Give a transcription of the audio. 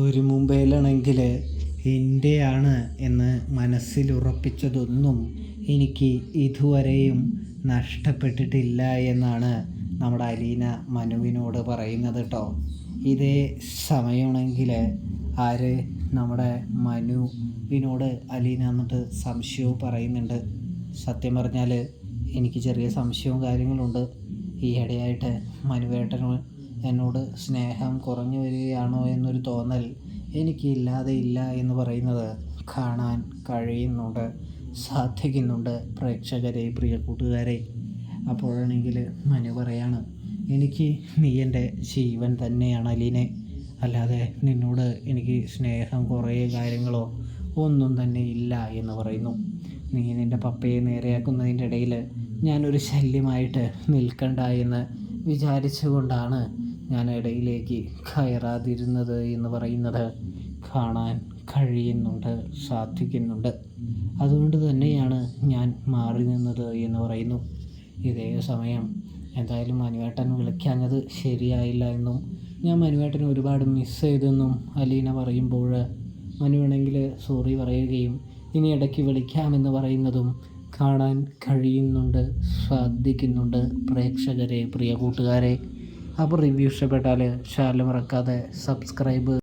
ഒരു മുംബൈയിലാണെങ്കിൽ എൻ്റെയാണ് എന്ന് മനസ്സിൽ ഉറപ്പിച്ചതൊന്നും എനിക്ക് ഇതുവരെയും നഷ്ടപ്പെട്ടിട്ടില്ല എന്നാണ് നമ്മുടെ അലീന മനുവിനോട് പറയുന്നത് കേട്ടോ. ഇതേ സമയമാണെങ്കിൽ നമ്മുടെ മനുവിനോട് അലീന എന്നിട്ട് സംശയവും പറയുന്നുണ്ട്. സത്യം പറഞ്ഞാൽ എനിക്ക് ചെറിയ സംശയവും കാര്യങ്ങളുണ്ട്. ഈ ഇടയായിട്ട് മനുവേട്ടന് എന്നോട് സ്നേഹം കുറഞ്ഞു വരികയാണോ എന്നൊരു തോന്നൽ എനിക്കില്ലാതെ ഇല്ല എന്ന് പറയുന്നത് കാണാൻ കഴിയുന്നുണ്ട്, സാധിക്കുന്നുണ്ട് പ്രേക്ഷകരെ, പ്രിയ കൂട്ടുകാരെ. അപ്പോഴാണെങ്കിൽ മനു പറയാണ്, എനിക്ക് നീ എൻ്റെ ജീവൻ തന്നെയാണ് അലീനെ, അല്ലാതെ നിന്നോട് എനിക്ക് സ്നേഹം കുറേ കാര്യങ്ങളോ ഒന്നും തന്നെ ഇല്ല എന്ന് പറയുന്നു. നീ നിൻ്റെ പപ്പയെ നേരെയാക്കുന്നതിൻ്റെ ഇടയിൽ ഞാനൊരു ശല്യമായിട്ട് നിൽക്കണ്ട എന്ന് വിചാരിച്ചുകൊണ്ടാണ് ഞാൻ ഇടയിലേക്ക് കയറാതിരുന്നത് എന്ന് പറയുന്നത് കാണാൻ കഴിയുന്നുണ്ട്, സാധിക്കുന്നുണ്ട്. അതുകൊണ്ട് തന്നെയാണ് ഞാൻ മാറി നിന്നത് എന്ന് പറയുന്നു. ഇതേ സമയം എന്തായാലും മനുവേട്ടൻ വിളിക്കാഞ്ഞത് ശരിയായില്ല എന്നും ഞാൻ മനുവേട്ടനെ ഒരുപാട് മിസ് ചെയ്തെന്നും അലീന പറയുമ്പോൾ മനുവാണെങ്കിൽ സോറി പറയുകയും ഇനി ഇടയ്ക്ക് വിളിക്കാമെന്ന് പറയുന്നതും കാണാൻ കഴിയുന്നുണ്ട്, സാധിക്കുന്നുണ്ട് പ്രേക്ഷകരെ, പ്രിയ കൂട്ടുകാരെ. അപ്പോൾ റിവ്യൂ ഇഷ്ടപ്പെട്ടാൽ ചാനൽ മറക്കാതെ സബ്സ്ക്രൈബ്